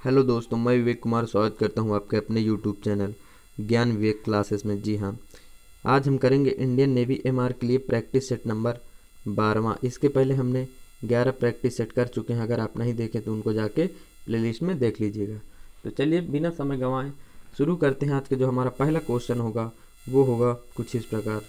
Hello दोस्तों, मैं विवेक कुमार स्वागत करता हूं आपके अपने यूट्यूब चैनल ज्ञान विवेक क्लासेस में। जी हाँ, आज हम करेंगे इंडियन नेवी एमआर के लिए प्रैक्टिस सेट नंबर 12वां। इसके पहले हमने 11 प्रैक्टिस सेट कर चुके हैं। अगर आप नहीं देखें तो उनको जाके प्लेलिस्ट में देख लीजिएगा। तो चलिए बिना समय गंवाए शुरू करते हैं। आज का जो हमारा पहला क्वेश्चन होगा वो होगा कुछ इस प्रकार।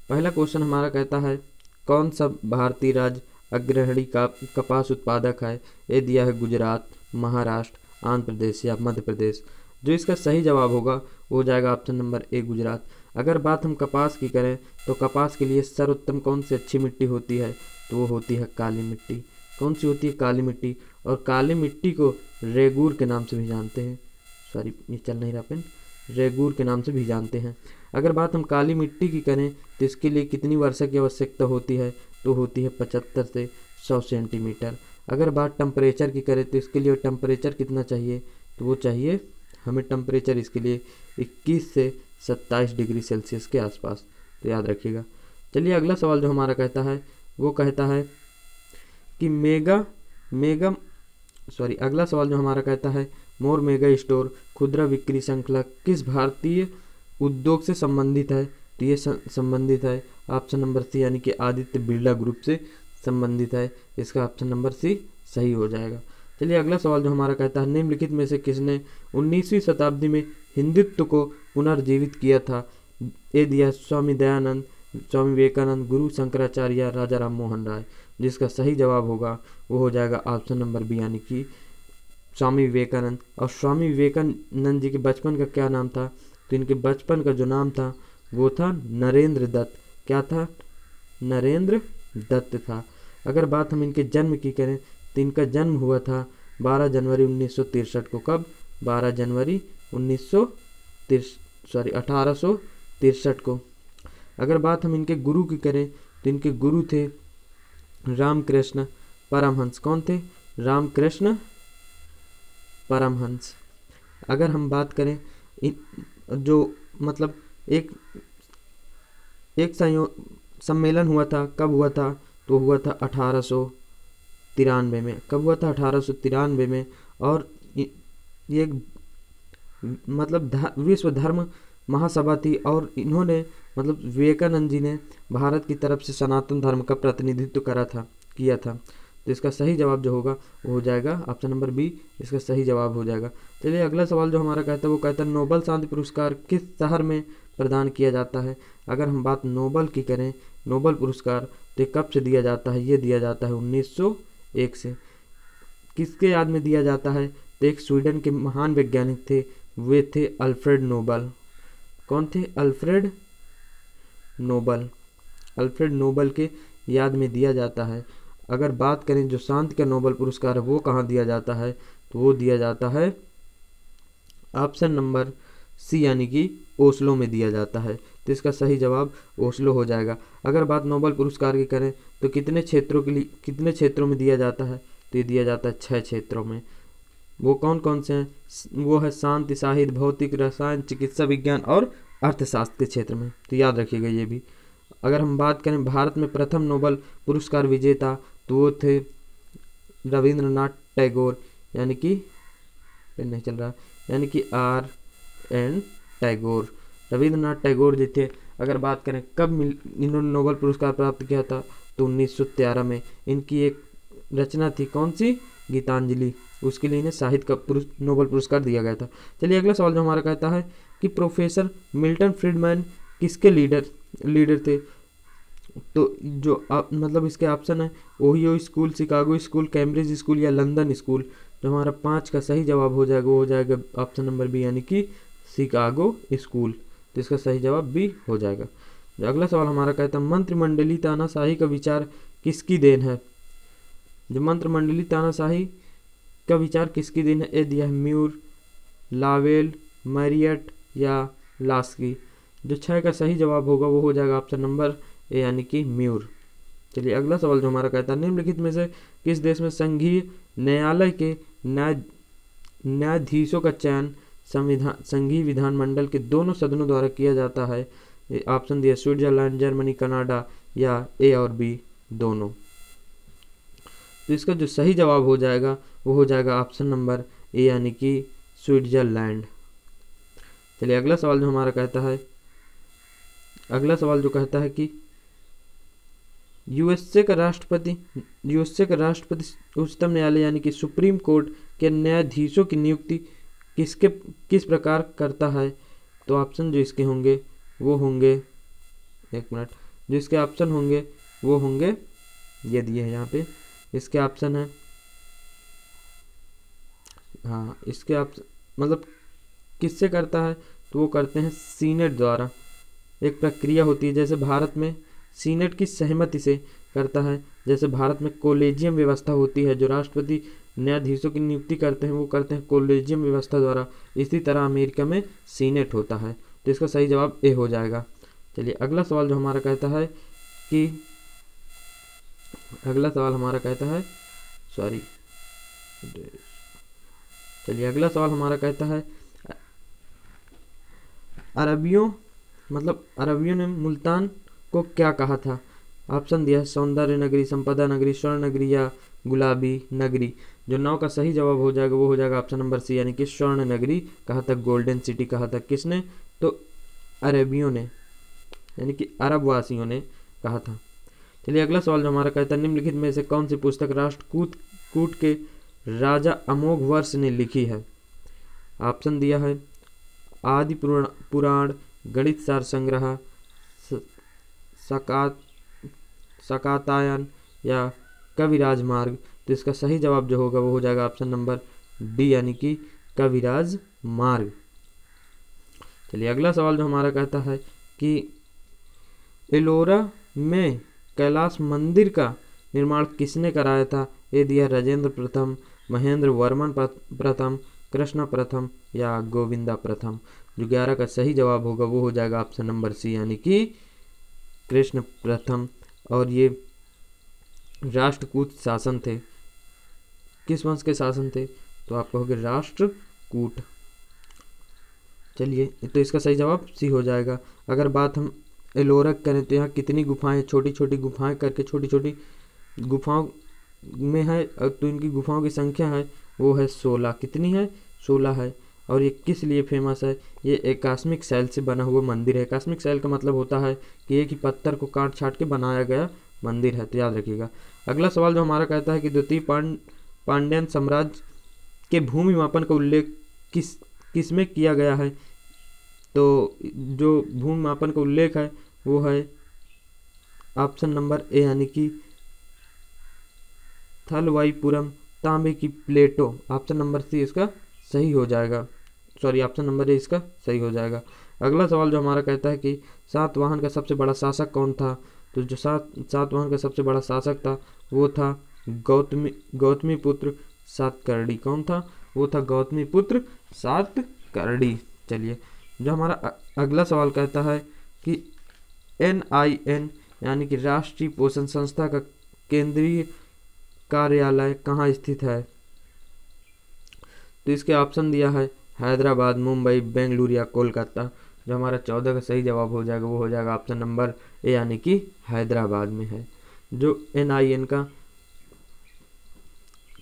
पहला क्वेश्चन हमारा कहता है, कौन सा भारतीय राज्य अग्रणी का कपास उत्पादक है? ये दिया है गुजरात, महाराष्ट्र, आंध्र प्रदेश या मध्य प्रदेश। जो इसका सही जवाब होगा वो हो जाएगा ऑप्शन नंबर ए, गुजरात। अगर बात हम कपास की करें तो कपास के लिए सर्वोत्तम कौन सी अच्छी मिट्टी होती है? तो वो होती है काली मिट्टी। कौन सी होती है? काली मिट्टी। और काली मिट्टी को रेगूर के नाम से भी जानते हैं। सॉरी, ये चल नहीं रहा पेन। रेगूर के नाम से भी जानते हैं। अगर बात हम काली मिट्टी की करें तो इसके लिए कितनी वर्षा की आवश्यकता होती है? तो होती है 75 से 100 सेंटीमीटर। अगर बात टेम्परेचर की करें तो इसके लिए टेम्परेचर कितना चाहिए? तो वो चाहिए हमें टेम्परेचर इसके लिए 21 से 27 डिग्री सेल्सियस के आसपास। तो याद रखिएगा। चलिए अगला सवाल जो हमारा कहता है वो कहता है कि अगला सवाल जो हमारा कहता है, मोर मेगा स्टोर खुदरा बिक्री श्रृंखला किस भारतीय उद्योग से संबंधित है? तो ये संबंधित है ऑप्शन नंबर सी, यानी कि आदित्य बिरला ग्रुप से संबंधित है। इसका ऑप्शन नंबर सी सही हो जाएगा। चलिए अगला सवाल जो हमारा कहता है, निम्नलिखित में से किसने 19वीं शताब्दी में हिंदुत्व को पुनर्जीवित किया था? ये दिया स्वामी दयानंद, स्वामी विवेकानंद, गुरु शंकराचार्य या राजा राम मोहन राय। जिसका सही जवाब होगा वो हो जाएगा ऑप्शन नंबर बी, यानी कि स्वामी विवेकानंद। और स्वामी विवेकानंद जी के बचपन का क्या नाम था? तो इनके बचपन का जो नाम था वो था नरेंद्र दत्त। क्या था? नरेंद्र दत्त था। अगर बात हम इनके जन्म की करें तो इनका जन्म हुआ था 12 जनवरी 1963 को। कब? 12 जनवरी 1863 को। अगर बात हम इनके गुरु की करें तो इनके गुरु थे रामकृष्ण परमहंस। कौन थे? रामकृष्ण परमहंस। अगर हम बात करें जो मतलब एक सम्मेलन हुआ था, कब हुआ था? तो हुआ था 1893 में। कब हुआ था? 1893 में। और ये मतलब विश्व धर्म महासभा थी। और इन्होंने मतलब विवेकानंद जी ने भारत की तरफ से सनातन धर्म का प्रतिनिधित्व किया था। तो इसका सही जवाब जो होगा वो हो जाएगा ऑप्शन नंबर बी, इसका सही जवाब हो जाएगा। चलिए अगला सवाल जो हमारा कहता है वो कहता है, नोबेल शांति पुरस्कार किस शहर में प्रदान किया जाता है? अगर हम बात नोबेल की करें, नोबेल पुरस्कार तो कब से दिया जाता है? ये दिया जाता है 1901 से। किसके याद में दिया जाता है? तो एक स्वीडन के महान वैज्ञानिक थे, वे थे अल्फ्रेड नोबेल। कौन थे? Alfred Nobel. अल्फ्रेड नोबेल के याद में दिया जाता है। अगर बात करें जो शांति का नोबेल पुरस्कार है वो कहाँ दिया जाता है? तो वो दिया जाता है ऑप्शन नंबर सी, यानी कि ओस्लो में दिया जाता है। तो इसका सही जवाब ओस्लो हो जाएगा। अगर बात नोबेल पुरस्कार की करें तो कितने क्षेत्रों में दिया जाता है? तो ये दिया जाता है 6 क्षेत्रों में। वो कौन कौन से हैं? वो है शांति, साहित्य, भौतिक, रसायन, चिकित्सा विज्ञान और अर्थशास्त्र के क्षेत्र में। तो याद रखिएगा ये भी। अगर हम बात करें भारत में प्रथम नोबेल पुरस्कार विजेता तो वो थे रविंद्रनाथ टैगोर, यानी कि नहीं चल रहा, यानी कि R.N. टैगोर। रविंद्रनाथ टैगोर जी थे। अगर बात करें कब इन्होंने नोबेल पुरस्कार प्राप्त किया था तो 1913 में। इनकी एक रचना थी, कौन सी? गीतांजलि। उसके लिए इन्हें साहित्य का नोबेल पुरस्कार दिया गया था। चलिए अगला सवाल जो हमारा कहता है कि प्रोफेसर मिल्टन फ्रीडमैन किसके लीडर थे? तो जो मतलब इसके ऑप्शन है Ohio school, Chicago school, Cambridge school या लंदन स्कूल। जो हमारा 5 का सही जवाब हो जाएगा वो हो जाएगा ऑप्शन नंबर बी, यानी कि शिकागो स्कूल। तो इसका सही जवाब बी हो जाएगा। जो अगला सवाल हमारा कहता है, मंत्रिमंडलीय तानाशाही का विचार किसकी देन है? जो मंत्रिमंडलीय तानाशाही का विचार किसकी देन है? ये दिया है म्यूर, लावेल, मैरियट या लास्की। जो 6 का सही जवाब होगा वो हो जाएगा ऑप्शन नंबर ए, यानी कि म्यूर। चलिए अगला सवाल जो हमारा कहता है, निम्नलिखित में से किस देश में संघीय न्यायालय के न्यायाधीशों का चयन संघीय विधानमंडल के दोनों सदनों द्वारा किया जाता है? ऑप्शन दिया स्विट्जरलैंड, जर्मनी, कनाडा या ए और बी दोनों। तो इसका जो सही जवाब हो जाएगा वो हो जाएगा ऑप्शन नंबर ए यानी कि स्विट्जरलैंड। चलिए अगला सवाल जो हमारा कहता है, अगला सवाल जो कहता है कि यूएसए का राष्ट्रपति उच्चतम न्यायालय यानी कि सुप्रीम कोर्ट के न्यायाधीशों की नियुक्ति किस प्रकार करता है। तो ऑप्शन जो इसके होंगे वो होंगे, एक मिनट, जो इसके ऑप्शन होंगे वो होंगे, ये दिए हैं यहाँ पे, इसके ऑप्शन है, हाँ इसके ऑप्शन मतलब किससे करता है, तो वो करते हैं सीनेट द्वारा। एक प्रक्रिया होती है, जैसे भारत में सीनेट की सहमति से करता है, जैसे भारत में कोलेजियम व्यवस्था होती है, जो राष्ट्रपति न्यायाधीशों की नियुक्ति करते हैं वो करते हैं कोलेजियम व्यवस्था द्वारा। इसी तरह अमेरिका में सीनेट होता है। तो इसका सही जवाब ए हो जाएगा। चलिए अगला सवाल जो हमारा कहता है कि अगला सवाल हमारा कहता है अरबियों ने मुल्तान को क्या कहा था। ऑप्शन दिया है सौंदर्य नगरी, संपदा नगरी, स्वर्ण नगरी या गुलाबी नगरी। जो 9 का सही जवाब हो जाएगा वो हो जाएगा ऑप्शन नंबर सी यानी कि स्वर्ण नगरी कहा था, गोल्डन सिटी कहा था। किसने, तो अरबियों ने यानी कि अरब वासियों ने कहा था। चलिए अगला सवाल जो हमारा कहता है निम्नलिखित में से कौन सी पुस्तक राष्ट्रकूट के राजा अमोघ वर्ष ने लिखी है। ऑप्शन दिया है आदि पुराण, गणित सार संग्रह, सकातायन या कविराज मार्ग। तो इसका सही जवाब जो होगा वो हो जाएगा ऑप्शन नंबर डी यानी कि कविराज मार्ग। चलिए अगला सवाल जो हमारा कहता है कि एलोरा में कैलाश मंदिर का निर्माण किसने कराया था। ये दिया राजेंद्र प्रथम, महेंद्र वर्मन प्रथम, कृष्ण प्रथम या गोविंदा प्रथम। जो 11 का सही जवाब होगा वो हो जाएगा ऑप्शन नंबर सी यानी कि कृष्ण प्रथम। और ये राष्ट्रकूट शासन थे। किस वंश के शासन थे, तो आप कहोगे राष्ट्रकूट। चलिए तो इसका सही जवाब सी हो जाएगा। अगर बात हम एलोरा करें तो यहाँ कितनी गुफाएं, छोटी छोटी गुफाएं करके छोटी छोटी गुफाओं में है, तो इनकी गुफाओं की संख्या है वो है 16। कितनी है, 16 है। और ये किस लिए फेमस है, ये एकास्मिक शैल से बना हुआ मंदिर है। एकास्मिक शैल का मतलब होता है कि एक ही पत्थर को काट छाट के बनाया गया मंदिर है, तो याद रखिएगा। अगला सवाल जो हमारा कहता है कि द्वितीय पांड्यन साम्राज्य के भूमि मापन का उल्लेख किस में किया गया है। तो जो भूमि मापन का उल्लेख है वो है ऑप्शन नंबर ए यानी कि थलवाईपुरम तांबे की प्लेटों। ऑप्शन नंबर सी इसका सही हो जाएगा, ऑप्शन नंबर ए इसका सही हो जाएगा। अगला सवाल जो हमारा कहता है कि सातवाहन का सबसे बड़ा शासक कौन था। तो जो सातवाहन का सबसे बड़ा शासक था वो था गौतमी पुत्र सातकर्णी। कौन था, वो था गौतमी पुत्र सातकर्णी। चलिए जो हमारा अगला सवाल कहता है कि NIN यानी कि राष्ट्रीय पोषण संस्था का केंद्रीय कार्यालय कहाँ स्थित है। तो इसके ऑप्शन दिया है हैदराबाद, मुंबई, बेंगलुरु या कोलकाता। जो हमारा 14 का सही जवाब हो जाएगा वो हो जाएगा ऑप्शन नंबर ए यानी कि हैदराबाद में है। जो NIN का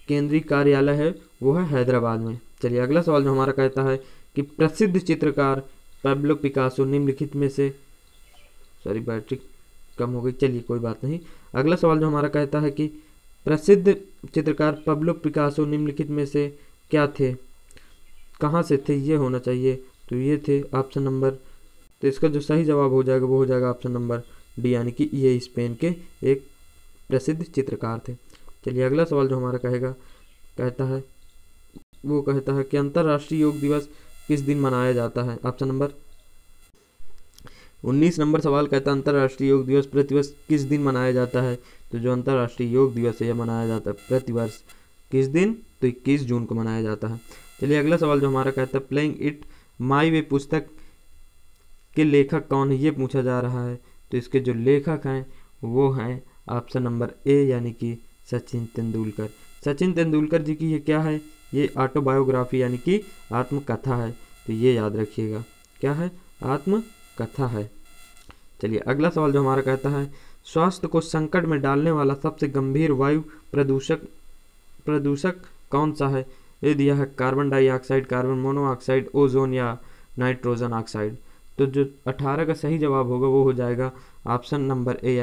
केंद्रीय कार्यालय है वो है हैदराबाद में। चलिए अगला सवाल जो हमारा कहता है कि प्रसिद्ध चित्रकार पैब्लो पिकासो निम्नलिखित में से, बैटरी कम हो गई, चलिए कोई बात नहीं। अगला सवाल जो हमारा कहता है कि प्रसिद्ध चित्रकार पैब्लो पिकासो निम्नलिखित में से क्या थे, कहाँ से थे, ये होना चाहिए। तो ये थे ऑप्शन नंबर, तो इसका जो सही जवाब हो जाएगा वो हो जाएगा ऑप्शन नंबर डी यानी कि ये स्पेन के एक प्रसिद्ध चित्रकार थे। चलिए अगला सवाल जो हमारा कहता है वो कहता है कि अंतर्राष्ट्रीय योग दिवस किस दिन मनाया जाता है। ऑप्शन नंबर 19 नंबर सवाल कहता है अंतर्राष्ट्रीय योग दिवस प्रतिवर्ष किस दिन मनाया जाता है। तो जो अंतर्राष्ट्रीय योग दिवस है यह मनाया जाता है प्रतिवर्ष किस दिन, तो 21 जून को मनाया जाता है। चलिए अगला सवाल जो हमारा कहता है प्लेइंग इट माई वे पुस्तक के लेखक कौन है, ये पूछा जा रहा है। तो इसके जो लेखक हैं वो हैं ऑप्शन नंबर ए यानी कि सचिन तेंदुलकर। सचिन तेंदुलकर जी की ये क्या है, ये ऑटोबायोग्राफी यानी कि आत्मकथा है। तो ये याद रखिएगा क्या है, आत्मकथा है। चलिए अगला सवाल जो हमारा कहता है स्वास्थ्य को संकट में डालने वाला सबसे गंभीर वायु प्रदूषक कौन सा है। ये दिया है carbon dioxide, carbon monoxide, ozone या नाइट्रोजन ऑक्साइड। तो जो 18 का सही जवाब होगा वो हो जाएगा ऑप्शन नंबर ए,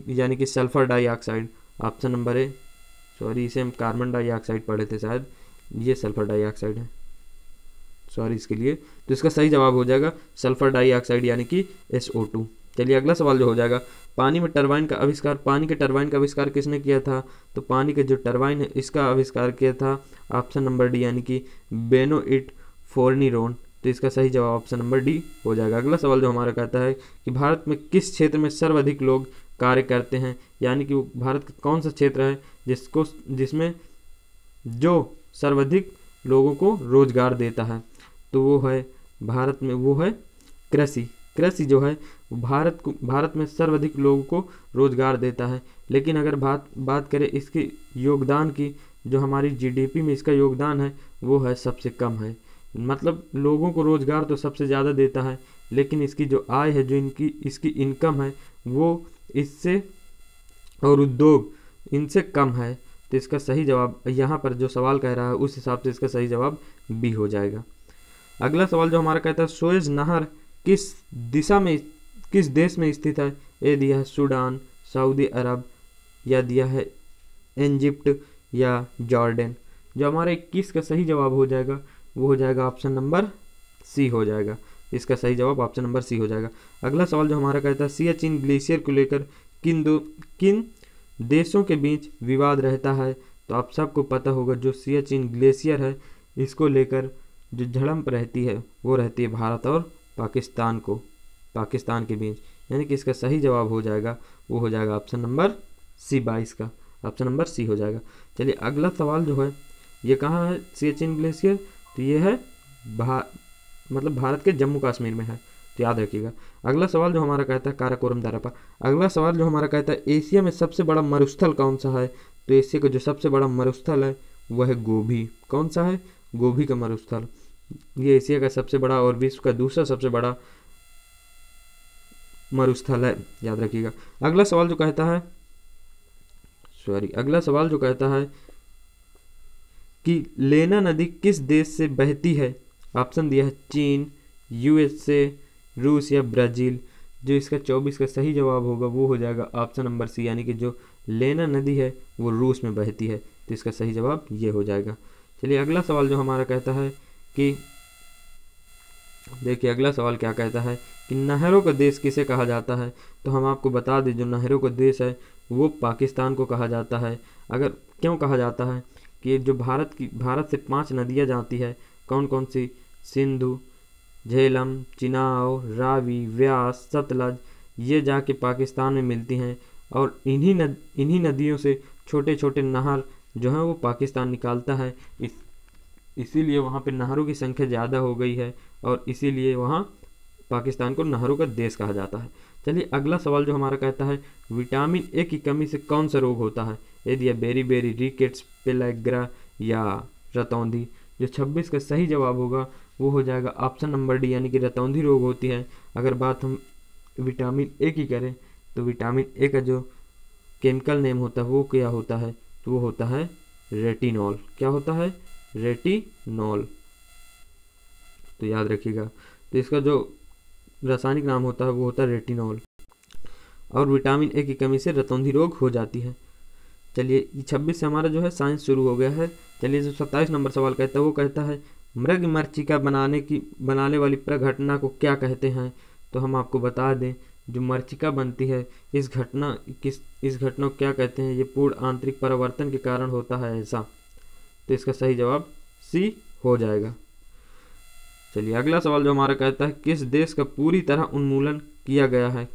यानी कि sulphur dioxide. Option number A, sorry इसे हम कार्बन डाइऑक्साइड पढ़े थे शायद, ये सल्फर डाइऑक्साइड है, सॉरी इसके लिए। तो इसका सही जवाब हो जाएगा सल्फर डाइऑक्साइड यानी कि SO2। चलिए अगला सवाल जो हो जाएगा, पानी में टरबाइन का आविष्कार, पानी के टरबाइन का आविष्कार किसने किया था? तो पानी के जो टरबाइन है इसका आविष्कार किया था ऑप्शन नंबर डी, यानी कि बेनोइट फोर्निरोन। तो इसका सही जवाब ऑप्शन नंबर डी हो जाएगा। अगला सवाल जो हमारा कहता है कि भारत में किस क्षेत्र में सर्वाधिक लोग कार्य करते हैं, यानी कि भारत का कौन सा क्षेत्र है जिसमें जो सर्वाधिक लोगों को रोजगार देता है? तो वो है भारत में, वो है कृषि। कृषि जो है भारत में सर्वाधिक लोगों को रोजगार देता है। लेकिन अगर बात करें इसके योगदान की, जो हमारी GDP में इसका योगदान है वो है सबसे कम है। मतलब लोगों को रोजगार तो सबसे ज़्यादा देता है, लेकिन इसकी जो आय है, जो इसकी इनकम है वो इससे और उद्योग इनसे कम है। तो इसका सही जवाब यहाँ पर जो सवाल कह रहा है उस हिसाब से इसका सही जवाब बी हो जाएगा। अगला सवाल जो हमारा कहता है सुएज नहर किस देश में स्थित है? ये दिया है सूडान, सऊदी अरब, या दिया है इजिप्ट या जॉर्डन। जो हमारा 21 का सही जवाब हो जाएगा वो हो जाएगा ऑप्शन नंबर सी हो जाएगा। इसका सही जवाब ऑप्शन नंबर सी हो जाएगा। अगला सवाल जो हमारा कहता है सियाचिन ग्लेशियर को लेकर किन देशों के बीच विवाद रहता है? तो आप सबको पता होगा जो सियाचिन ग्लेशियर है इसको लेकर जो झड़प रहती है वो रहती है भारत और पाकिस्तान के बीच, यानी कि इसका सही जवाब हो जाएगा वो हो जाएगा ऑप्शन नंबर सी 22 का, ऑप्शन नंबर सी हो जाएगा। चलिए अगला सवाल जो है ये कहाँ है सियाचिन ग्लेशियर? तो ये है मतलब भारत के जम्मू कश्मीर में है, तो याद रखिएगा। अगला सवाल जो हमारा कहता है काराकोरम दारापा। अगला सवाल जो हमारा कहता है एशिया में सबसे बड़ा मरुस्थल कौन सा है? तो एशिया का जो सबसे बड़ा मरुस्थल है वह है गोभी। कौन सा है? गोभी का मरुस्थल। ये एशिया का सबसे बड़ा और विश्व का दूसरा सबसे बड़ा मरुस्थल है, याद रखिएगा। अगला सवाल जो कहता है कि लेना नदी किस देश से बहती है? ऑप्शन दिया है चीन, USA, रूस या ब्राज़ील। जो इसका 24 का सही जवाब होगा वो हो जाएगा ऑप्शन नंबर सी, यानी कि जो लेना नदी है वो रूस में बहती है। तो इसका सही जवाब ये हो जाएगा। चलिए अगला सवाल जो हमारा कहता है कि देखिए अगला सवाल क्या कहता है कि नहरों का देश किसे कहा जाता है? तो हम आपको बता दें जो नहरों का देश है वो पाकिस्तान को कहा जाता है। अगर क्यों कहा जाता है कि जो भारत से 5 नदियाँ जाती है, कौन कौन सी? सिंधु, झेलम, चिनाब, रावी, व्यास, सतलज, ये जाके पाकिस्तान में मिलती हैं और इन्हीं नदियों से छोटे छोटे नहर जो हैं वो पाकिस्तान निकालता है। इसीलिए वहाँ पे नहरों की संख्या ज़्यादा हो गई है और इसीलिए वहाँ पाकिस्तान को नहरों का देश कहा जाता है। चलिए अगला सवाल जो हमारा कहता है विटामिन ए की कमी से कौन सा रोग होता है? यदि बेरी रिकेट्स, पेलाग्रा या रतौंधी। जो 26 का सही जवाब होगा वो हो जाएगा ऑप्शन नंबर डी, यानी कि रतौंधी रोग होती है। अगर बात हम विटामिन ए की करें तो विटामिन ए का जो केमिकल नेम होता है वो क्या होता है? तो वो होता है रेटिनॉल। क्या होता है? रेटिनॉल। तो याद रखिएगा। तो इसका जो रासायनिक नाम होता है वो होता है रेटिनॉल। और विटामिन ए की कमी से रतौंधी रोग हो जाती है। चलिए 26 से हमारा जो है साइंस शुरू हो गया है। चलिए जो 27 नंबर सवाल कहता है वो कहता है मृग मरीचिका बनाने वाली प्रघटना को क्या कहते हैं? तो हम आपको बता दें जो मरीचिका बनती है इस घटना को क्या कहते हैं? ये पूर्ण आंतरिक परिवर्तन के कारण होता है ऐसा। तो इसका सही जवाब सी हो जाएगा। चलिए अगला सवाल जो हमारा कहता है किस देश का पूरी तरह उन्मूलन किया गया है?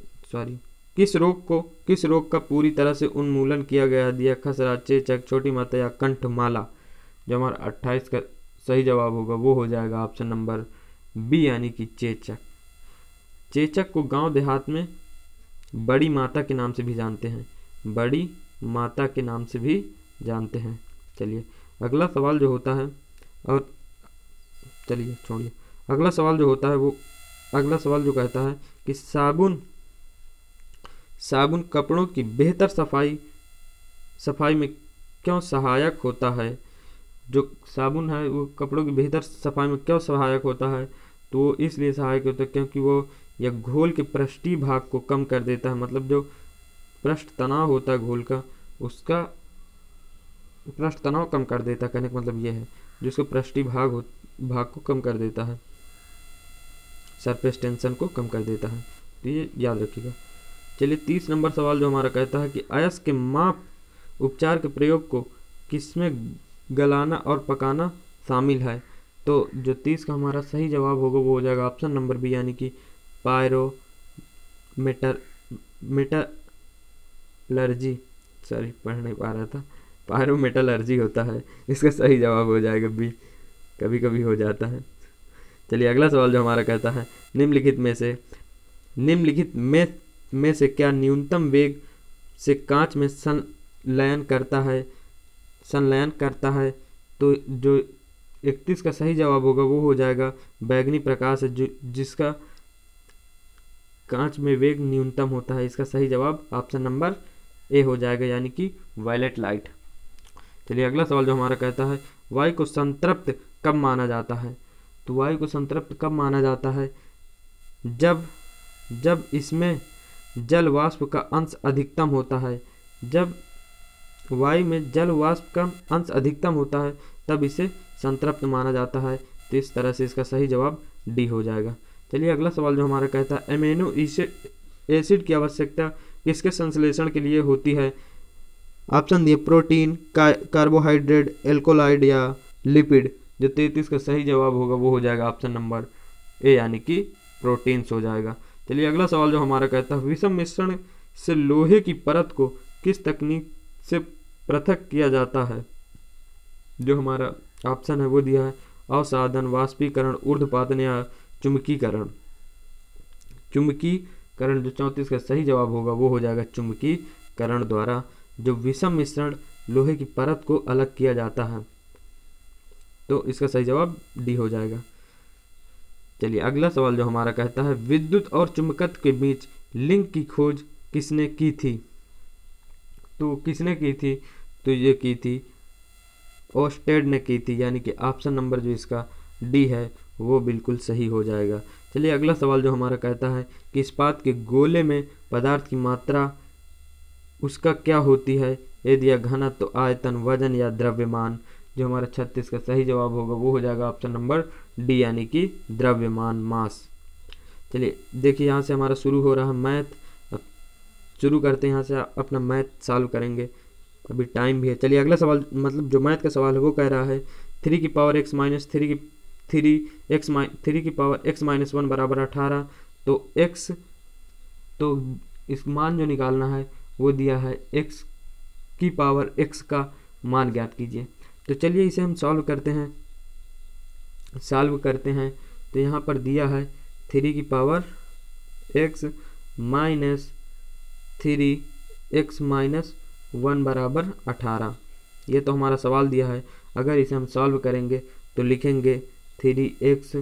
किस रोग का पूरी तरह से उन्मूलन किया गया? दिया खसरा, चेचक, छोटी माता या कंठमाला। जो हमारा 28 का सही जवाब होगा वो हो जाएगा ऑप्शन नंबर बी, यानी कि चेचक। चेचक को गांव देहात में बड़ी माता के नाम से भी जानते हैं, बड़ी माता के नाम से भी जानते हैं। चलिए अगला सवाल जो होता है और चलिए छोड़िए अगला सवाल जो कहता है कि साबुन कपड़ों की बेहतर सफाई में क्यों सहायक होता है? जो साबुन है वो कपड़ों की बेहतर सफाई में क्यों सहायक होता है, तो वो इसलिए सहायक होता है क्योंकि वो यह घोल के पृष्ठीय भाग को कम कर देता है। मतलब जो पृष्ठ तनाव होता है घोल का, उसका पृष्ठ तनाव कम कर देता है, कहने का मतलब ये है, जिसको पृष्ठीय भाग को कम कर देता है, सरफेस टेंशन को कम कर देता है। तो ये याद रखिएगा। चलिए 30 नंबर सवाल जो हमारा कहता है कि अयस्क के माप उपचार के प्रयोग को किसमें गलाना और पकाना शामिल है। तो जो 30 का हमारा सही जवाब होगा वो हो जाएगा ऑप्शन नंबर बी, यानी कि मेटलर्जी, सॉरी पढ़ नहीं पा रहा था, पायरोमेटलर्जी होता है, इसका सही जवाब हो जाएगा बी, कभी कभी हो जाता है। चलिए अगला सवाल जो हमारा कहता है निम्नलिखित में से क्या न्यूनतम वेग से कांच में संलयन करता है। तो जो 31 का सही जवाब होगा वो हो जाएगा बैगनी प्रकाश है, जिसका कांच में वेग न्यूनतम होता है। इसका सही जवाब ऑप्शन नंबर ए हो जाएगा, यानी कि वायलेट लाइट। चलिए अगला सवाल जो हमारा कहता है वायु को संतृप्त कब माना जाता है। तो वायु को संतृप्त कब माना जाता है, जब इसमें जल वाष्प का अंश अधिकतम होता है। जब वायु में जल वाष्प का अंश अधिकतम होता है तब इसे संतृप्त माना जाता है। तो इस तरह से इसका सही जवाब डी हो जाएगा। चलिए अगला सवाल जो हमारा कहता है एमिनो एसिड की आवश्यकता किसके संश्लेषण के लिए होती है। ऑप्शन दिए प्रोटीन, कार्बोहाइड्रेट, एल्कोलाइड या लिपिड। जो 33 का सही जवाब होगा वो हो जाएगा ऑप्शन नंबर ए, यानी कि प्रोटीन्स हो जाएगा। चलिए अगला सवाल जो हमारा कहता है विषम मिश्रण से लोहे की परत को किस तकनीक से पृथक किया जाता है। जो हमारा ऑप्शन है वो दिया है अवसादन, वाष्पीकरण, ऊर्ध्वपातन या चुंबकीकरण। जो 34 का सही जवाब होगा वो हो जाएगा चुंबकीकरण द्वारा जो विषम मिश्रण लोहे की परत को अलग किया जाता है। तो इसका सही जवाब डी हो जाएगा। चलिए अगला सवाल जो हमारा कहता है विद्युत और चुंबकत्व के बीच लिंक की खोज किसने की थी। तो किसने की थी, तो ये की थी ओस्टेड ने की थी, यानी कि ऑप्शन नंबर जो इसका डी है वो बिल्कुल सही हो जाएगा। चलिए अगला सवाल जो हमारा कहता है कि इस्पात के गोले में पदार्थ की मात्रा उसका क्या होती है। ये दिया घनत्व, आयतन, वजन या द्रव्यमान। जो हमारा 36 का सही जवाब होगा वो हो जाएगा ऑप्शन नंबर डी, यानी कि द्रव्यमान, मास। चलिए देखिए यहाँ से हमारा शुरू हो रहा है मैथ। अब शुरू करते हैं, यहाँ से अपना मैथ सॉल्व करेंगे, अभी टाइम भी है। चलिए अगला सवाल, मतलब जो मैथ का सवाल है वो कह रहा है 3 की पावर x माइनस 3 की पावर x माइनस 1 बराबर 18। तो इस मान जो निकालना है वो दिया है x की पावर x का मान ज्ञात कीजिए। तो चलिए इसे हम सॉल्व करते हैं। तो यहाँ पर दिया है 3 की power x minus 3x minus 1 बराबर 18। ये तो हमारा सवाल दिया है। अगर इसे हम सॉल्व करेंगे तो लिखेंगे 3x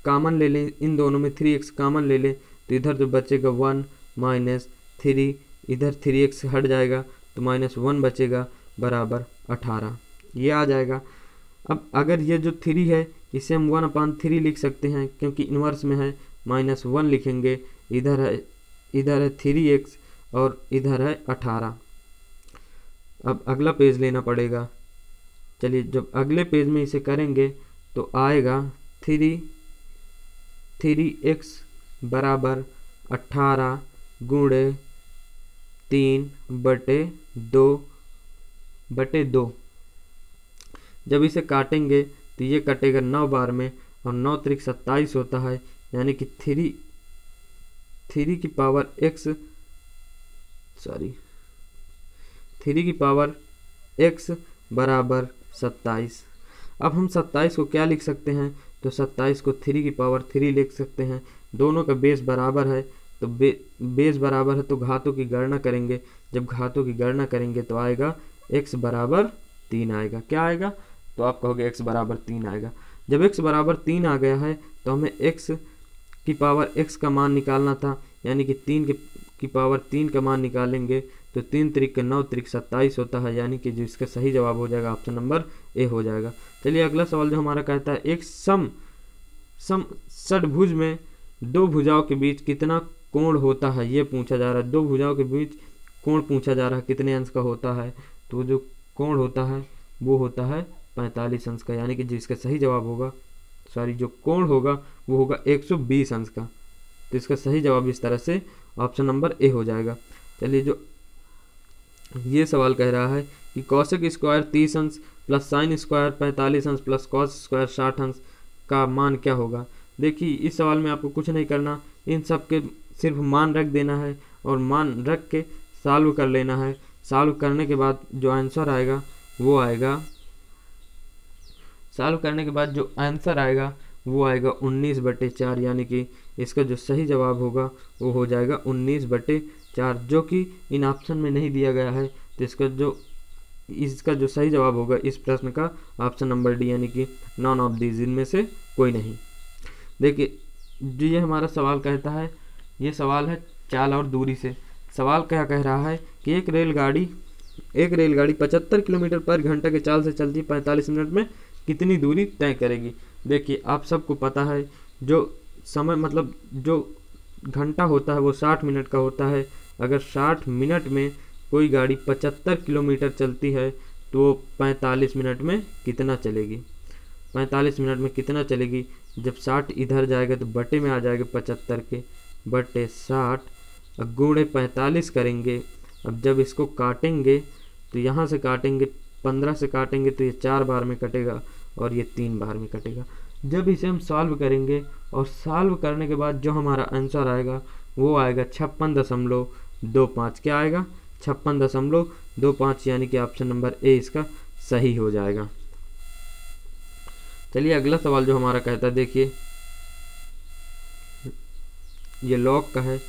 कॉमन ले लें, इन दोनों में 3x कॉमन ले लें तो इधर जो बचेगा 1 माइनस 3, इधर 3x हट जाएगा तो -1 बचेगा बराबर 18, ये आ जाएगा। अब अगर ये जो 3 है इसे हम 1/3 लिख सकते हैं क्योंकि इन्वर्स में है, -1 लिखेंगे, इधर है 3x और इधर है 18। अब अगला पेज लेना पड़ेगा। चलिए जब अगले पेज में इसे करेंगे तो आएगा 3x बराबर 18 गुणे 3/2। जब इसे काटेंगे तो ये कटेगा 9 बार में और 9 त्रिक 27 होता है, यानी कि 3 की पावर x बराबर 27। अब हम 27 को क्या लिख सकते हैं, तो 27 को 3 की पावर 3 लिख सकते हैं। दोनों का बेस बराबर है तो बेस बराबर है तो घातों की गणना करेंगे। जब घातों की गणना करेंगे तो आएगा x बराबर 3 आएगा। क्या आएगा, तो आप कहोगे x बराबर 3 आएगा। जब x बराबर 3 आ गया है तो हमें x की पावर x का मान निकालना था, यानी कि 3 की पावर 3 का मान निकालेंगे तो तो 3 त्रिक 9 त्रिक 27 होता है, यानी कि जो इसका सही जवाब हो जाएगा ऑप्शन नंबर ए हो जाएगा। चलिए अगला सवाल जो हमारा कहता है एक षडभुज में दो भुजाओं के बीच कितना कोण होता है, ये पूछा जा रहा है। दो भुजाओं के बीच कोण पूछा जा रहा है कितने अंश का होता है, तो जो कोण होता है वो होता है 45 अंश का, यानी कि जिसका सही जवाब होगा जो कोण होगा वो होगा 120 अंश का। तो इसका सही जवाब इस तरह से ऑप्शन नंबर ए हो जाएगा। चलिए जो ये सवाल कह रहा है कि कॉसेक स्क्वायर 30 अंश प्लस साइन स्क्वायर 45 अंश प्लस कॉस स्क्वायर 60 अंश का मान क्या होगा। देखिए इस सवाल में आपको कुछ नहीं करना, इन सब के सिर्फ मान रख देना है और मान रख के सॉल्व कर लेना है। सॉल्व करने के बाद जो आंसर आएगा वो आएगा, सॉल्व करने के बाद जो आंसर आएगा वो आएगा 19/4, यानी कि इसका जो सही जवाब होगा वो हो जाएगा 19/4, जो कि इन ऑप्शन में नहीं दिया गया है। तो इसका जो सही जवाब होगा इस प्रश्न का ऑप्शन नंबर डी, यानी कि नॉन ऑफ दीज, इनमें से कोई नहीं। देखिए जो ये हमारा सवाल कहता है, ये सवाल है चाल और दूरी से। सवाल क्या कह रहा है कि एक रेलगाड़ी 75 किलोमीटर पर घंटा के चाल से चलती 45 मिनट में कितनी दूरी तय करेगी। देखिए आप सबको पता है जो समय मतलब जो घंटा होता है वो 60 मिनट का होता है। अगर 60 मिनट में कोई गाड़ी 75 किलोमीटर चलती है तो 45 मिनट में कितना चलेगी। 45 मिनट में कितना चलेगी, जब 60 इधर जाएगा तो बटे में आ जाएगा 75 के, बटे 60 गुणे 45 करेंगे। अब जब इसको काटेंगे तो यहाँ से काटेंगे 15 से काटेंगे तो ये 4 बार में कटेगा और ये 3 बार में कटेगा। जब इसे हम सॉल्व करेंगे और सॉल्व करने के बाद जो हमारा आंसर आएगा वो आएगा 56.25। क्या आएगा 56.25, यानी कि ऑप्शन नंबर ए इसका सही हो जाएगा। चलिए अगला सवाल जो हमारा कहता है, देखिए ये लॉग का है।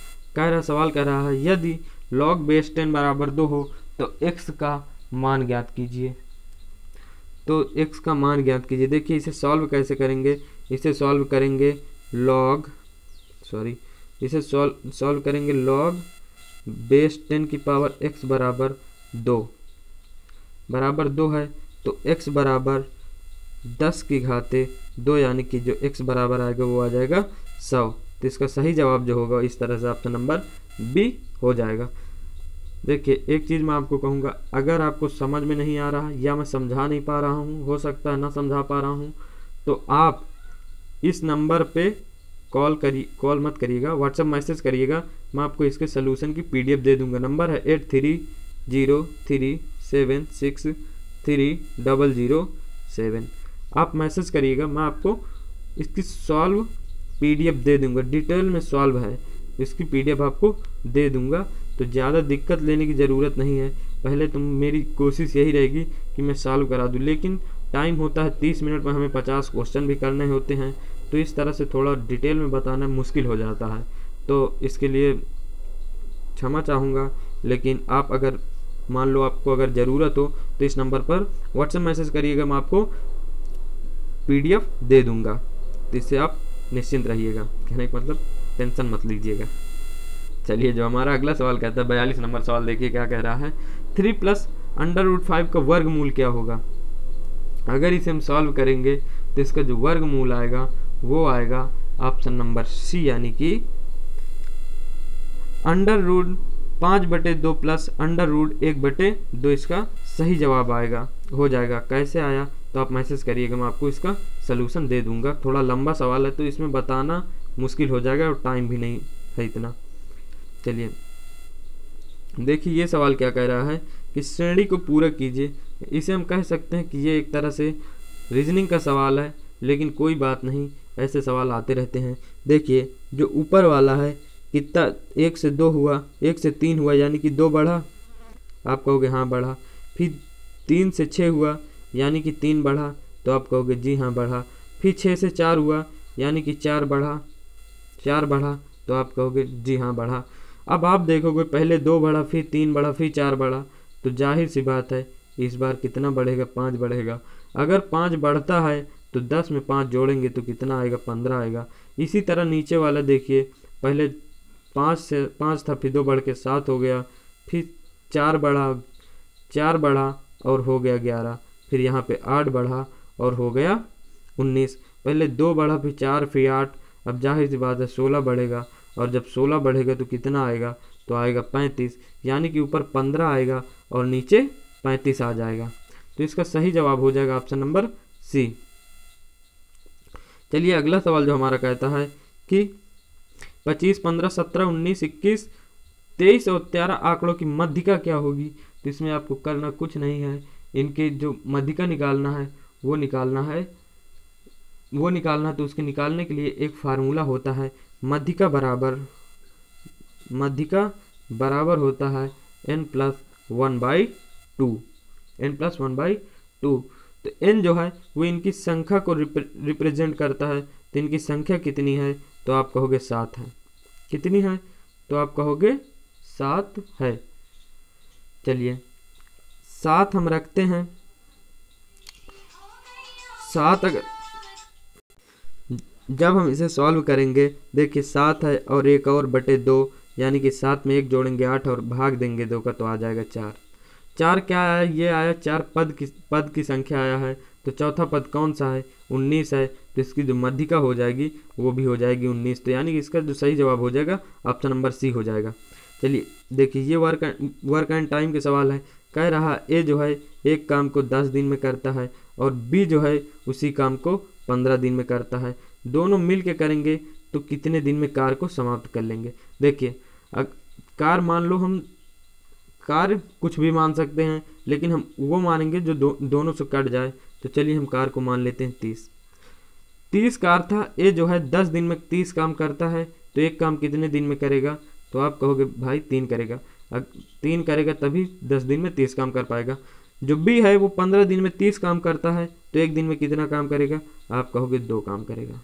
सवाल कह रहा है यदि log बेस 10 बराबर 2 हो तो x का मान ज्ञात कीजिए। तो x का मान ज्ञात कीजिए। देखिए इसे सॉल्व कैसे करेंगे, इसे सॉल्व करेंगे सॉल्व करेंगे log बेस 10 की पावर x बराबर 2 है, तो x बराबर 10 की घाते 2, यानी कि जो x बराबर आएगा वो आ जाएगा 100। तो इसका सही जवाब जो होगा इस तरह से ऑप्शन नंबर बी हो जाएगा। देखिए एक चीज़ मैं आपको कहूँगा, अगर आपको समझ में नहीं आ रहा या मैं समझा नहीं पा रहा हूँ, हो सकता है ना समझा पा रहा हूँ, तो आप इस नंबर पे कॉल मत करिएगा, व्हाट्सएप मैसेज करिएगा। मैं आपको इसके सोल्यूशन की PDF दे दूँगा। नंबर है 8303763007। आप मैसेज करिएगा, मैं आपको इसकी सॉल्व PDF दे दूँगा। डिटेल में सॉल्व है, इसकी PDF आपको दे दूँगा। तो ज़्यादा दिक्कत लेने की ज़रूरत नहीं है। पहले तो मेरी कोशिश यही रहेगी कि मैं सॉल्व करा दूँ, लेकिन टाइम होता है 30 मिनट में हमें 50 क्वेश्चन भी करने होते हैं, तो इस तरह से थोड़ा डिटेल में बताना मुश्किल हो जाता है। तो इसके लिए क्षमा चाहूँगा, लेकिन आप अगर मान लो आपको अगर ज़रूरत हो तो इस नंबर पर व्हाट्सएप मैसेज करिएगा, मैं आपको PDF दे दूँगा। तो इससे आप निश्चिंत रहिएगा, कहने का मतलब टेंशन मत लीजिएगा। चलिए जो हमारा अगला सवाल कहता है 42 नंबर सवाल, देखिए क्या कह रहा है 3 + √5 का वर्गमूल क्या होगा। अगर इसे हम सॉल्व करेंगे तो इसका जो वर्गमूल आएगा वो आएगा ऑप्शन नंबर सी, यानी कि √5/2 + √1/2 इसका सही जवाब हो जाएगा। कैसे आया तो आप मैसेज करिएगा, मैं आपको इसका सलूशन दे दूंगा। थोड़ा लंबा सवाल है तो इसमें बताना मुश्किल हो जाएगा और टाइम भी नहीं है इतना। चलिए देखिए ये सवाल क्या कह रहा है कि श्रेणी को पूरक कीजिए। इसे हम कह सकते हैं कि ये एक तरह से रीजनिंग का सवाल है, लेकिन कोई बात नहीं, ऐसे सवाल आते रहते हैं। देखिए जो ऊपर वाला है कितना 1 से 2 हुआ, 1 से 3 हुआ, यानी कि 2 बढ़ा, आप कहोगे हाँ बढ़ा। फिर 3 से 6 हुआ, यानी कि 3 बढ़ा, तो आप कहोगे जी हाँ बढ़ा। फिर 6 से 4 हुआ, यानी कि 4 बढ़ा, तो आप कहोगे जी हाँ बढ़ा। अब आप देखोगे पहले 2 बढ़ा, फिर 3 बढ़ा, फिर 4 बढ़ा, तो जाहिर सी बात है इस बार कितना बढ़ेगा, 5 बढ़ेगा। अगर 5 बढ़ता है तो 10 में 5 जोड़ेंगे तो कितना आएगा, 15 आएगा। इसी तरह नीचे वाला देखिए, पहले 5 था, फिर 2 बढ़ के 7 हो गया, फिर 4 बढ़ा और हो गया 11, फिर यहाँ पे 8 बढ़ा और हो गया 19, पहले 2 बढ़ा फिर 4 फिर 8, अब जाहिर सी बात है 16 बढ़ेगा, और जब 16 बढ़ेगा तो कितना आएगा, तो आएगा 35, यानी कि ऊपर 15 आएगा और नीचे 35 आ जाएगा। तो इसका सही जवाब हो जाएगा ऑप्शन नंबर सी। चलिए अगला सवाल जो हमारा कहता है कि 25, 15, 17, 19, 21, 23 और 13 आंकड़ों की मध्यिका क्या होगी। तो इसमें आपको करना कुछ नहीं है, इनके जो मध्यिका निकालना है वो निकालना है। तो उसके निकालने के लिए एक फार्मूला होता है, मध्यिका बराबर होता है n+1/2। तो n जो है वो इनकी संख्या को रिप्रेजेंट करता है। तो इनकी संख्या कितनी है, तो आप कहोगे 7 है। कितनी है, तो आप कहोगे 7 है। चलिए 7 हम रखते हैं। 7 अगर जब हम इसे सॉल्व करेंगे, देखिए 7 है और 1 और बटे 2, यानी कि 7 में 1 जोड़ेंगे 8 और भाग देंगे 2 का, तो आ जाएगा 4। 4 क्या आया, ये आया 4 पद की संख्या आया है। तो चौथा पद कौन सा है, 19 है। तो इसकी जो मध्यिका हो जाएगी वो भी हो जाएगी 19। तो यानी कि इसका जो सही जवाब हो जाएगा ऑप्शन नंबर सी हो जाएगा। चलिए देखिए ये वर्क एंड टाइम के सवाल है। कह रहा ए जो है एक काम को 10 दिन में करता है और बी जो है उसी काम को 15 दिन में करता है। दोनों मिल के करेंगे तो कितने दिन में कार्य को समाप्त कर लेंगे। देखिए कार्य मान लो, हम कार्य कुछ भी मान सकते हैं, लेकिन हम वो मानेंगे जो दोनों से कट जाए। तो चलिए हम कार्य को मान लेते हैं 30 कार्य था। ए जो है 10 दिन में 30 काम करता है, तो एक काम कितने दिन में करेगा, तो आप कहोगे भाई 3 करेगा। 3 करेगा तभी 10 दिन में 30 काम कर पाएगा। जो बी है वो 15 दिन में 30 काम करता है, तो एक दिन में कितना काम करेगा, आप कहोगे 2 काम करेगा।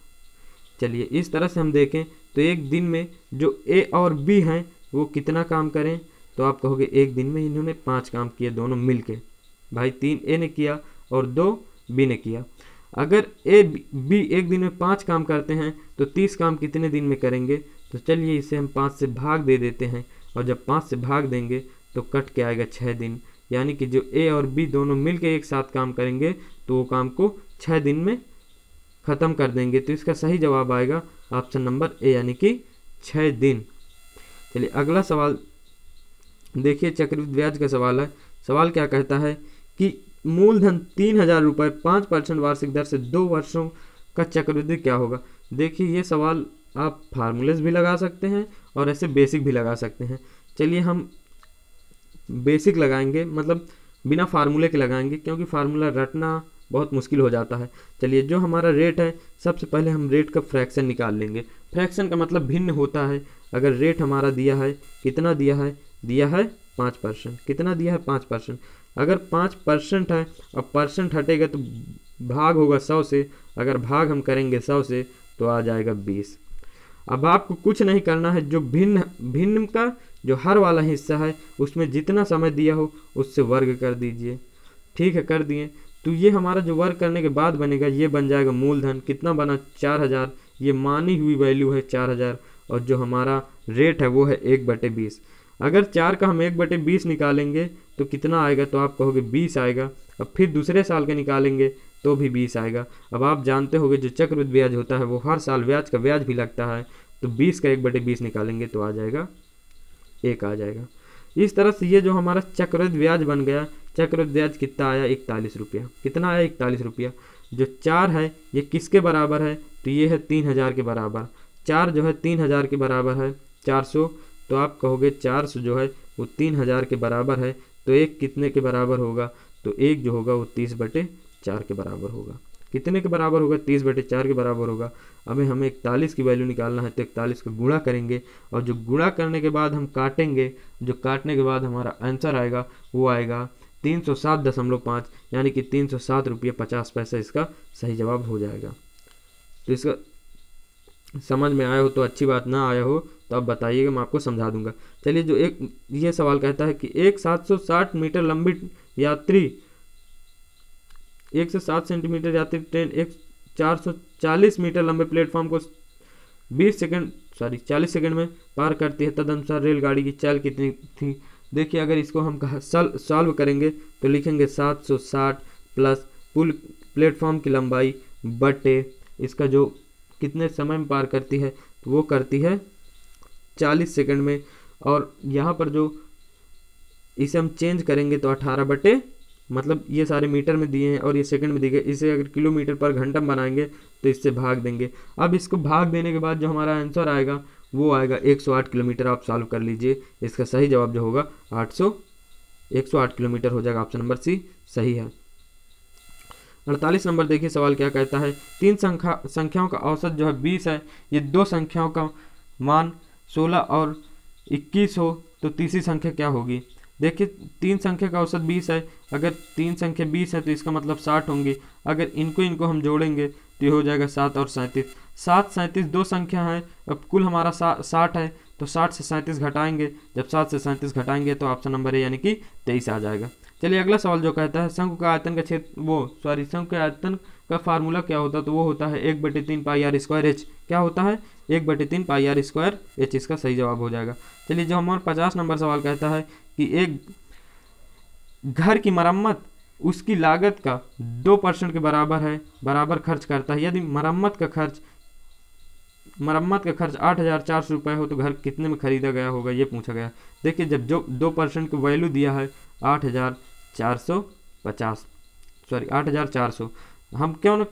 चलिए इस तरह से हम देखें तो एक दिन में जो ए और बी हैं वो कितना काम करें, तो आप कहोगे एक दिन में इन्होंने 5 काम किए दोनों मिलके। भाई 3 ए ने किया और 2 बी ने किया। अगर ए बी एक दिन में 5 काम करते हैं तो 30 काम कितने दिन में करेंगे। तो चलिए इसे हम 5 से भाग दे देते हैं, और जब 5 से भाग देंगे तो कट के आएगा 6 दिन। यानी कि जो ए और बी दोनों मिलके एक साथ काम करेंगे तो वो काम को 6 दिन में ख़त्म कर देंगे। तो इसका सही जवाब आएगा ऑप्शन नंबर ए, यानी कि 6 दिन। चलिए अगला सवाल देखिए, चक्रवृद्धि ब्याज का सवाल है। सवाल क्या कहता है कि मूलधन 3000 रुपये 5% वार्षिक दर से 2 वर्षों का चक्रवृद्धि क्या होगा। देखिए ये सवाल आप फार्मूलेस भी लगा सकते हैं और ऐसे बेसिक भी लगा सकते हैं। चलिए हम बेसिक लगाएंगे, मतलब बिना फार्मूले के लगाएंगे, क्योंकि फार्मूला रटना बहुत मुश्किल हो जाता है। चलिए जो हमारा रेट है, सबसे पहले हम रेट का फ्रैक्शन निकाल लेंगे। फ्रैक्शन का मतलब भिन्न होता है। अगर रेट हमारा दिया है, कितना दिया है 5%। कितना दिया है 5%। अगर 5% है और परसेंट हटेगा तो भाग होगा 100 से। अगर भाग हम करेंगे 100 से तो आ जाएगा 20। अब आपको कुछ नहीं करना है, जो भिन्न का जो हर वाला हिस्सा है उसमें जितना समय दिया हो उससे वर्ग कर दीजिए। ठीक है, कर दिए। तो ये हमारा जो वर्ग करने के बाद बनेगा ये बन जाएगा मूलधन। कितना बना 4000, ये मानी हुई वैल्यू है 4000, और जो हमारा रेट है वो है 1/20। अगर 4 का हम 1/20 निकालेंगे तो कितना आएगा, तो आप कहोगे 20 आएगा। अब फिर दूसरे साल के निकालेंगे तो भी 20 आएगा। अब आप जानते होंगे जो चक्रवृद्धि ब्याज होता है वो हर साल ब्याज का ब्याज भी लगता है, तो 20 का 1/20 निकालेंगे तो आ जाएगा 1 आ जाएगा। इस तरह से ये जो हमारा चक्रवृद्धि ब्याज बन गया, चक्रवृद्धि ब्याज कितना आया 41 रुपया। कितना आया 41 रुपया। जो 4 है ये किसके बराबर है, तो ये है 3000 के बराबर। 4 जो है 3000 के बराबर है 400, तो आप कहोगे 400 जो है वो 3000 के बराबर है, तो 1 कितने के बराबर होगा, तो 1 जो होगा वो 30/4 के बराबर होगा। कितने के बराबर होगा, 30/4 के बराबर होगा। अभी हमें 41 की वैल्यू निकालना है, तो 41 का गुणा करेंगे, और जो गुणा करने के बाद हम काटेंगे, जो काटने के बाद हमारा आंसर आएगा वो आएगा 307.5, यानी कि 307 रुपये 50 पैसा इसका सही जवाब हो जाएगा। तो इसका समझ में आया हो तो अच्छी बात, ना आया हो तो आप बताइएगा, मैं आपको समझा दूंगा। चलिए जो एक ये सवाल कहता है कि एक 760 मीटर लंबी यात्री 1 से 7 सेंटीमीटर यात्री ट्रेन एक 440 मीटर लंबे प्लेटफॉर्म को 40 सेकंड में पार करती है। तदनुसार रेलगाड़ी की चाल कितनी थी। देखिए अगर इसको हम सॉल्व करेंगे तो लिखेंगे 760 प्लस पुल प्लेटफॉर्म की लंबाई बटे इसका जो कितने समय में पार करती है, तो वो करती है 40 सेकंड में। और यहाँ पर जो इसे हम चेंज करेंगे तो 18 बटे, मतलब ये सारे मीटर में दिए हैं और ये सेकंड में दिए गए, इसे अगर किलोमीटर पर घंटा में बनाएंगे तो इससे भाग देंगे। अब इसको भाग देने के बाद जो हमारा आंसर आएगा वो आएगा 108 किलोमीटर। आप सॉल्व कर लीजिए, इसका सही जवाब जो होगा 108 किलोमीटर हो जाएगा। ऑप्शन नंबर सी सही है। 48 नंबर देखिए सवाल क्या कहता है, तीन संख्याओं का औसत जो है 20 है, ये दो संख्याओं का मान 16 और 21 हो तो तीसरी संख्या क्या होगी। देखिए तीन संख्या का औसत 20 है, अगर तीन संख्या 20 है तो इसका मतलब 60 होंगी। अगर इनको हम जोड़ेंगे तो ये हो जाएगा 7 और 37। 7 37 दो संख्या है, अब कुल हमारा 60 है, तो 60 से 37 घटाएंगे, जब 7 से 37 घटाएंगे तो ऑप्शन नंबर है यानी कि 23 आ जाएगा। चलिए अगला सवाल जो कहता है शंकु का आयतन का क्षेत्र शंकु के आयतन का फार्मूला क्या होता है, तो वो होता है 1/3 पाई आर स्क्वायर एच। क्या होता है 1/3 पाई आर स्क्वायर एच, इसका सही जवाब हो जाएगा। चलिए जो हमारा 50 नंबर सवाल कहता है कि एक घर की मरम्मत उसकी लागत का 2% के बराबर खर्च करता है। यदि मरम्मत का खर्च 8,400 रुपये हो तो घर कितने में खरीदा गया होगा, ये पूछा गया। देखिए जब जो 2% की वैल्यू दिया है 8,400, हम क्यों ना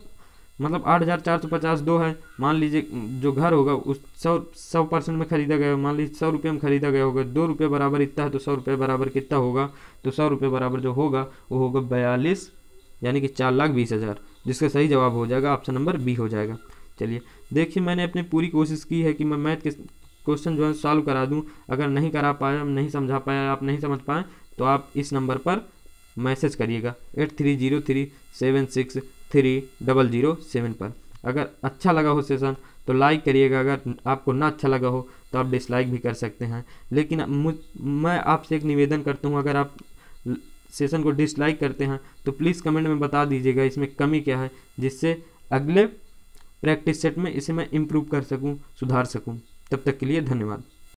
मतलब 8,450 दो है, मान लीजिए जो घर होगा उस 100% में खरीदा गया, मान लीजिए 100 रुपये में खरीदा गया होगा, 2 रुपये बराबर इतना है तो 100 रुपये बराबर कितना होगा, तो 100 रुपये बराबर जो होगा वो होगा 42 यानी कि 4,20,000, जिसका सही जवाब हो जाएगा ऑप्शन नंबर बी हो जाएगा। चलिए देखिए मैंने अपनी पूरी कोशिश की है कि मैं मैथ के क्वेश्चन जो है सॉल्व करा दूं। अगर नहीं करा पाया, नहीं समझा पाया, आप नहीं समझ पाए तो आप इस नंबर पर मैसेज करिएगा 8303763007 पर। अगर अच्छा लगा हो सेशन तो लाइक करिएगा, अगर आपको ना अच्छा लगा हो तो आप डिसलाइक भी कर सकते हैं। लेकिन मैं आपसे एक निवेदन करता हूं, अगर आप सेशन को डिसलाइक करते हैं तो प्लीज़ कमेंट में बता दीजिएगा इसमें कमी क्या है, जिससे अगले प्रैक्टिस सेट में इसे मैं इम्प्रूव कर सकूं, सुधार सकूं। तब तक के लिए धन्यवाद।